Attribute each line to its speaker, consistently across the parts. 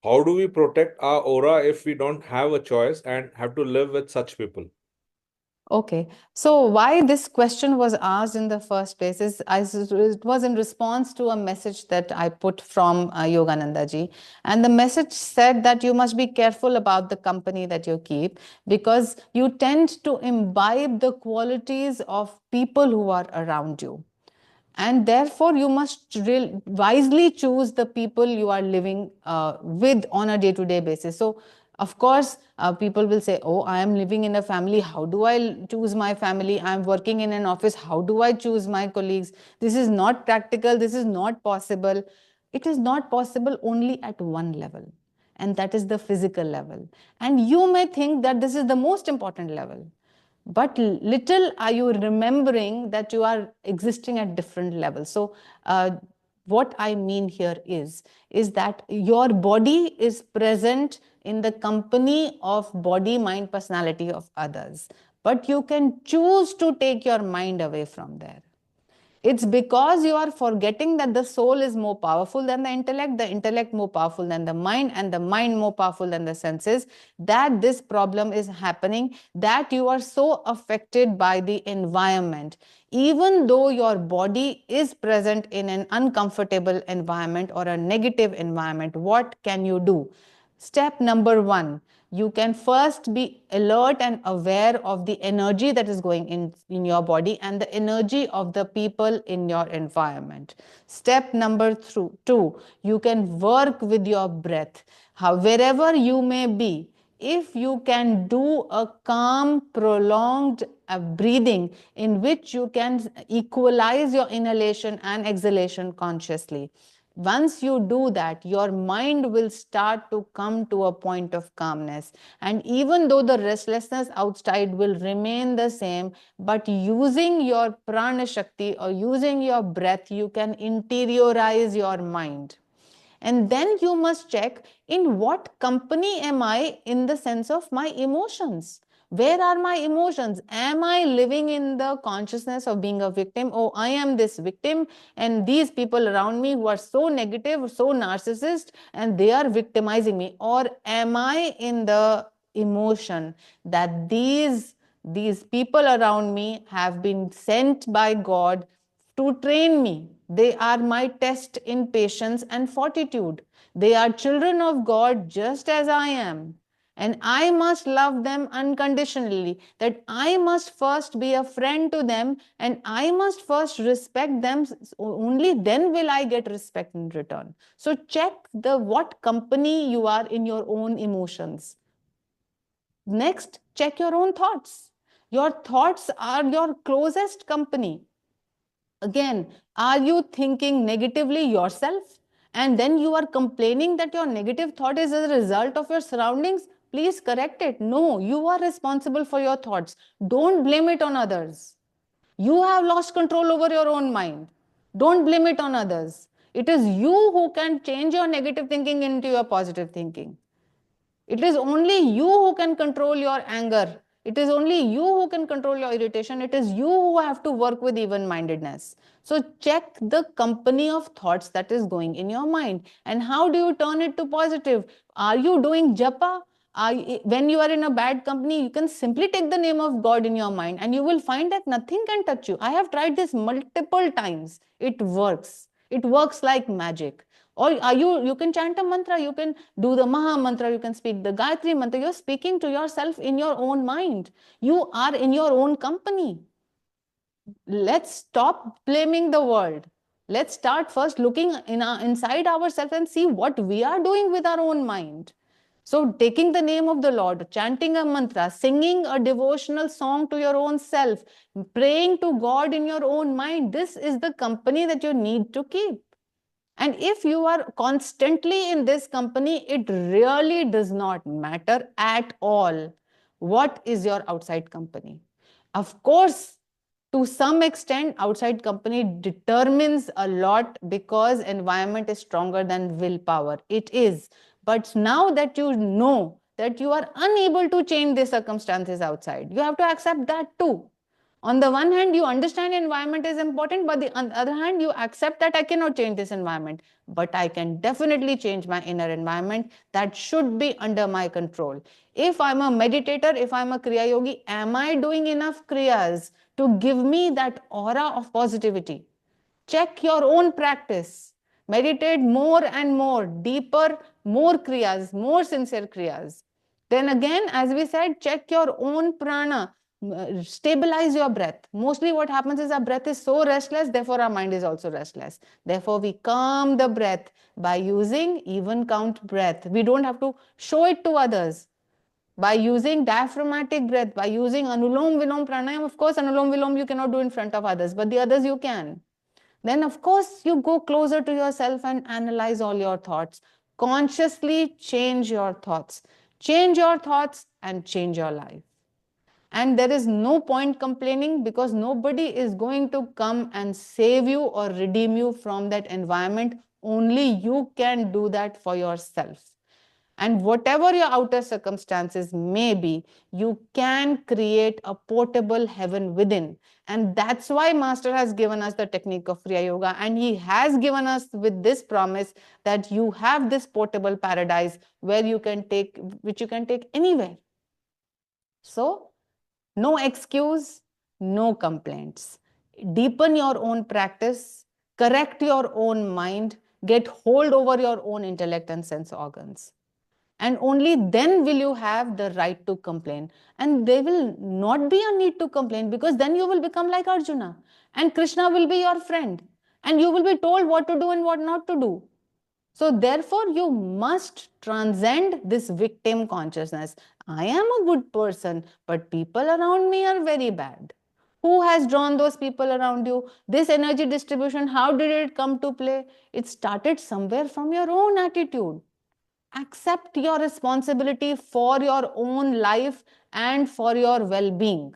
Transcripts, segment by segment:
Speaker 1: How do we protect our aura if we don't have a choice and have to live with such people?
Speaker 2: Okay, so why this question was asked in the first place is it was in response to a message that I put from Yogananda ji, and the message said that you must be careful about the company that you keep because you tend to imbibe the qualities of people who are around you, and therefore you must wisely choose the people you are living with on a day-to-day basis. So of course people will say, oh, I am living in a family, how do I choose my family? I am working in an office, how do I choose my colleagues? This is not practical, this is not possible. It is not possible only at one level, and that is the physical level. And you may think that this is the most important level, but little are you remembering that you are existing at different levels. So what I mean here is that your body is present in the company of body, mind, personality of others, but you can choose to take your mind away from there. It's because you are forgetting that the soul is more powerful than the intellect more powerful than and the mind more powerful than the senses, that this problem is happening, that you are so affected by the environment. Even though your body is present in an uncomfortable environment or a negative environment, what can you do? Step number one, you can first be alert and aware of the energy that is going in your body and the energy of the people in your environment. Step number two, you can work with your breath. Wherever you may be, if you can do a calm, prolonged breathing in which you can equalize your inhalation and exhalation consciously, once you do that, your mind will start to come to a point of calmness. And even though the restlessness outside will remain the same, but using your prana shakti or using your breath, you can interiorize your mind. And then you must check, in what company am I in the sense of my emotions? Where are my emotions? Am I living in the consciousness of being a victim? Oh, I am this victim, and these people around me who are so negative, so narcissist, and they are victimizing me. Or am I in the emotion that these people around me have been sent by God to train me? They are my test in patience and fortitude. They are children of God just as I am. And I must love them unconditionally. That I must first be a friend to them and I must first respect them. Only then will I get respect in return. So check the what company you are in your own emotions. Next, check your own thoughts. Your thoughts are your closest company. Again, are you thinking negatively yourself? And then you are complaining that your negative thought is as a result of your surroundings? Please correct it. No, you are responsible for your thoughts. Don't blame it on others. You have lost control over your own mind. Don't blame it on others. It is you who can change your negative thinking into your positive thinking. It is only you who can control your anger. It is only you who can control your irritation. It is you who have to work with even mindedness. So check the company of thoughts that is going in your mind. And how do you turn it to positive? Are you doing japa? When you are in a bad company, you can simply take the name of God in your mind and you will find that nothing can touch you. I have tried this multiple times. It works. It works like magic. Or you can chant a mantra, you can do the Maha mantra, you can speak the Gayatri mantra. You're speaking to yourself in your own mind. You are in your own company. Let's stop blaming the world. Let's start first looking inside ourselves and see what we are doing with our own mind. So, taking the name of the Lord, chanting a mantra, singing a devotional song to your own self, praying to God in your own mind, this is the company that you need to keep. And if you are constantly in this company, it really does not matter at all what is your outside company. Of course, to some extent, outside company determines a lot because environment is stronger than willpower. It is. But now that you know that you are unable to change the circumstances outside, you have to accept that too. On the one hand, you understand environment is important, but on the other hand, you accept that I cannot change this environment, but I can definitely change my inner environment. That should be under my control. If I'm a meditator, if I'm a Kriya Yogi, am I doing enough Kriyas to give me that aura of positivity? Check your own practice. Meditate more and more, deeper, more Kriyas, more sincere Kriyas. Then again, as we said, check your own prana, stabilize your breath. Mostly what happens is our breath is so restless, therefore our mind is also restless. Therefore, we calm the breath by using even count breath. We don't have to show it to others. By using diaphragmatic breath, by using Anulom Vilom Pranayam, of course, Anulom Vilom you cannot do in front of others, but the others you can. Then, of course, you go closer to yourself and analyze all your thoughts. Consciously change your thoughts. Change your thoughts and change your life. And there is no point complaining, because nobody is going to come and save you or redeem you from that environment. Only you can do that for yourself. And whatever your outer circumstances may be, you can create a portable heaven within. And that's why Master has given us the technique of Kriya Yoga. And he has given us with this promise that you have this portable paradise where you can take, which you can take anywhere. So, no excuse, no complaints. Deepen your own practice, correct your own mind, get hold over your own intellect and sense organs. And only then will you have the right to complain. And there will not be a need to complain, because then you will become like Arjuna. And Krishna will be your friend. And you will be told what to do and what not to do. So therefore, you must transcend this victim consciousness. I am a good person, but people around me are very bad. Who has drawn those people around you? This energy distribution, how did it come to play? It started somewhere from your own attitude. Accept your responsibility for your own life and for your well-being.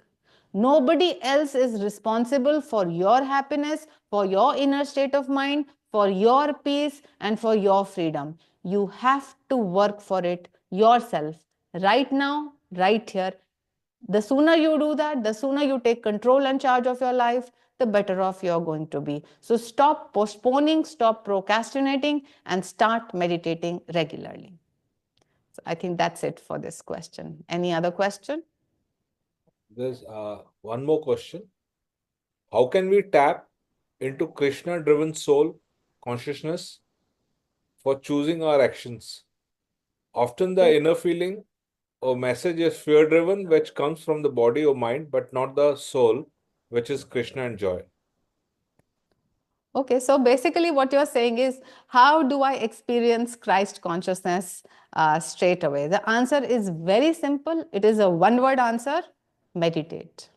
Speaker 2: Nobody else is responsible for your happiness, for your inner state of mind, for your peace, and for your freedom. You have to work for it yourself right now, right here. The sooner you do that, the sooner you take control and charge of your life, the better off you're going to be. So stop postponing, stop procrastinating, and start meditating regularly. So I think that's it for this question. Any other question?
Speaker 1: There's one more question. How can we tap into Krishna driven soul consciousness for choosing our actions? Often the inner feeling or message is fear driven, which comes from the body or mind, but not the soul, which is Krishna and joy.
Speaker 2: Okay, so basically what you're saying is, how do I experience Christ consciousness straight away? The answer is very simple. It is a one-word answer: meditate.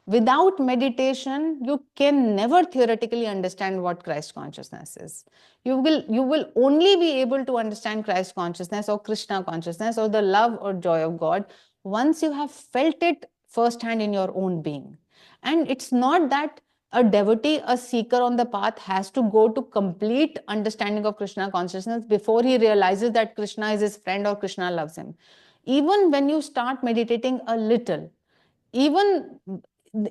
Speaker 2: Without meditation, you can never theoretically understand what Christ consciousness is. You will only be able to understand Christ consciousness or Krishna consciousness or the love or joy of God once you have felt it firsthand in your own being. And it's not that a devotee, a seeker on the path, has to go to complete understanding of Krishna consciousness before he realizes that Krishna is his friend or Krishna loves him. Even when you start meditating a little, even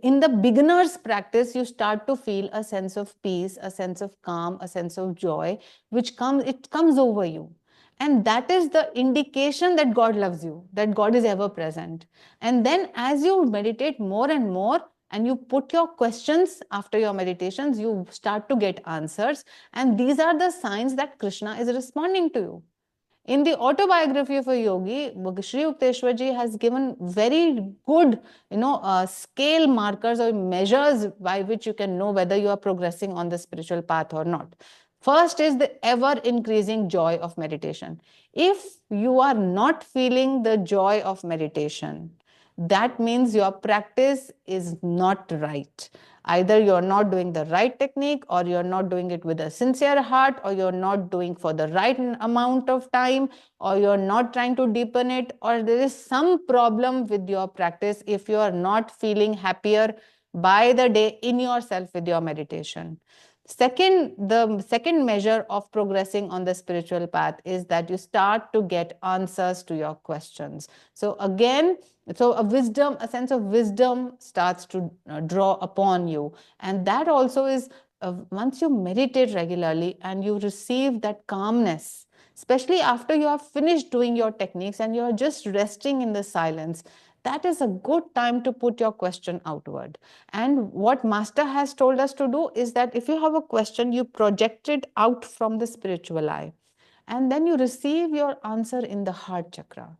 Speaker 2: in the beginner's practice, you start to feel a sense of peace, a sense of calm, a sense of joy, it comes over you. And that is the indication that God loves you, that God is ever present. And then as you meditate more and more, and you put your questions after your meditations, you start to get answers. And these are the signs that Krishna is responding to you. In the autobiography of a yogi, Sri Yukteswarji has given very good, scale markers or measures by which you can know whether you are progressing on the spiritual path or not. First is the ever increasing joy of meditation. If you are not feeling the joy of meditation, that means your practice is not right. Either you're not doing the right technique, or you're not doing it with a sincere heart, or you're not doing for the right amount of time, or you're not trying to deepen it, or there is some problem with your practice if you are not feeling happier by the day in yourself with your meditation. The second measure of progressing on the spiritual path is that you start to get answers to your questions. So again, a sense of wisdom starts to draw upon you. And that also is, once you meditate regularly and you receive that calmness, especially after you have finished doing your techniques and you're just resting in the silence, that is a good time to put your question outward. And what Master has told us to do is that if you have a question, you project it out from the spiritual eye, and then you receive your answer in the heart chakra.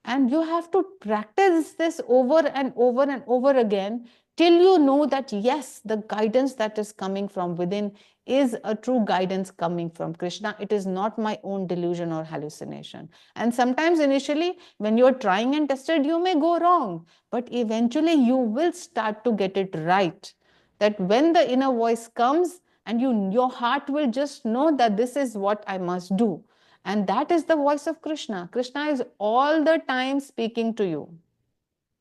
Speaker 2: And you have to practice this over and over and over again till you know that yes, the guidance that is coming from within is a true guidance coming from Krishna. It is not my own delusion or hallucination. And sometimes initially, when you're trying and tested, you may go wrong, but eventually you will start to get it right. That when the inner voice comes, and your heart will just know that this is what I must do, and that is the voice of Krishna. Krishna is all the time speaking to you.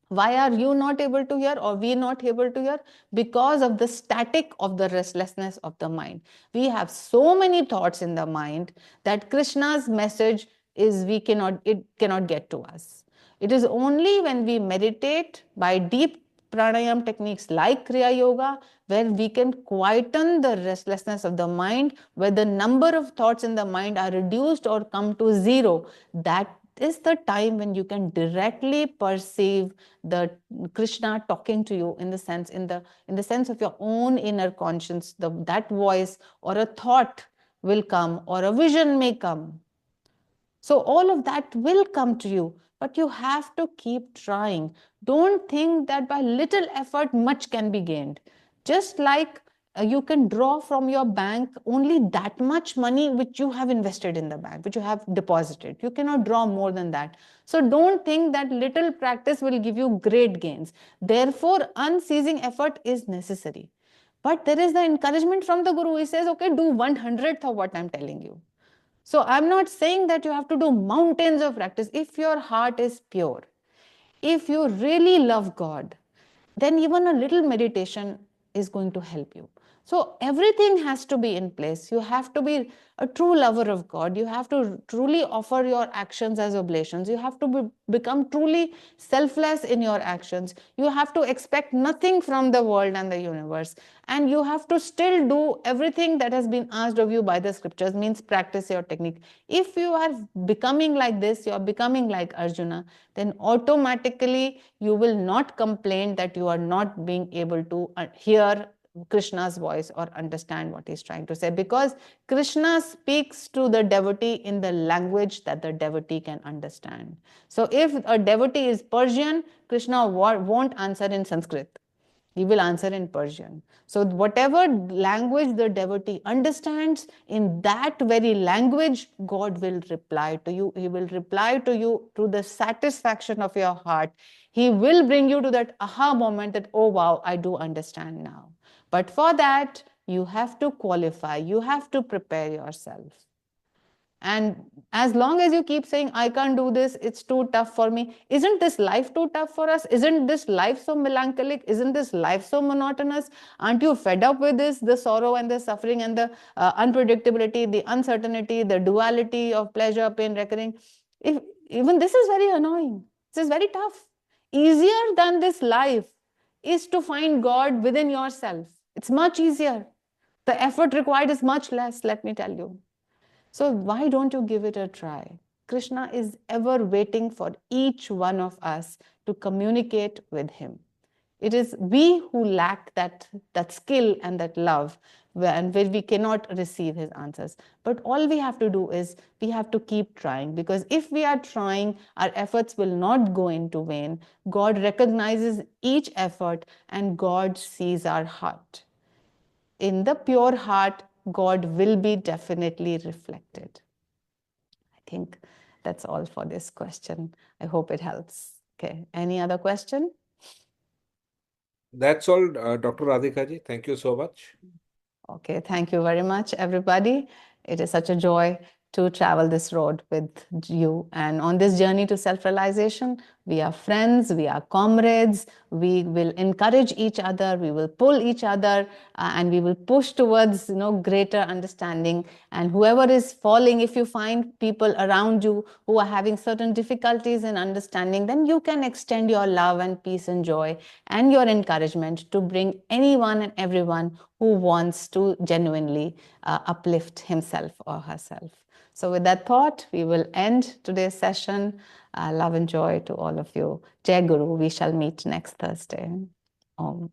Speaker 2: Why are you not able to hear, or we not able to hear? Because of the static of the restlessness of the mind. We have so many thoughts in the mind that Krishna's message is it cannot get to us. It is only when we meditate by deep pranayam techniques like Kriya Yoga, where we can quieten the restlessness of the mind, where the number of thoughts in the mind are reduced or come to zero. That is the time when you can directly perceive the Krishna talking to you in the sense of your own inner conscience. That voice or a thought will come, or a vision may come. So all of that will come to you, but you have to keep trying. Don't think that by little effort much can be gained. Just like you can draw from your bank only that much money which you have invested in the bank, which you have deposited. You cannot draw more than that. So don't think that little practice will give you great gains. Therefore, unceasing effort is necessary. But there is the encouragement from the Guru. He says, okay, do 1/100th of what I'm telling you. So I'm not saying that you have to do mountains of practice. If your heart is pure, if you really love God, then even a little meditation is going to help you. So everything has to be in place. You have to be a true lover of God. You have to truly offer your actions as oblations. You have to become truly selfless in your actions. You have to expect nothing from the world and the universe. And you have to still do everything that has been asked of you by the scriptures, means practice your technique. If you are becoming like this, you are becoming like Arjuna, then automatically you will not complain that you are not being able to hear Krishna's voice or understand what he's trying to say, because Krishna speaks to the devotee in the language that the devotee can understand. So if a devotee is Persian, Krishna won't answer in Sanskrit. He will answer in Persian. So whatever language the devotee understands, in that very language, God will reply to you. He will reply to you to the satisfaction of your heart. He will bring you to that aha moment that, oh wow, I do understand now. But for that, you have to qualify. You have to prepare yourself. And as long as you keep saying, I can't do this, it's too tough for me. Isn't this life too tough for us? Isn't this life so melancholic? Isn't this life so monotonous? Aren't you fed up with this, the sorrow and the suffering and the unpredictability, the uncertainty, the duality of pleasure, pain, recurring? If even this is very annoying, this is very tough. Easier than this life is to find God within yourself. It's much easier. The effort required is much less, let me tell you. So why don't you give it a try? Krishna is ever waiting for each one of us to communicate with him. It is we who lack that skill and that love, where we cannot receive his answers. But all we have to do is we have to keep trying, because if we are trying, our efforts will not go into vain. God recognizes each effort and God sees our heart. In the pure heart, God will be definitely reflected. I think that's all for this question. I hope it helps. Okay, any other question?
Speaker 1: That's all, Dr. Radhika ji. Thank you so much.
Speaker 2: Okay, thank you very much, everybody. It is such a joy to travel this road with you. And on this journey to self realization, We are friends, we are comrades, we will encourage each other, we will pull each other, and we will push towards, greater understanding. And whoever is falling, if you find people around you who are having certain difficulties in understanding, then you can extend your love and peace and joy and your encouragement to bring anyone and everyone who wants to genuinely uplift himself or herself. So with that thought, we will end today's session. Love and joy to all of you. Jai Guru. We shall meet next Thursday. Om.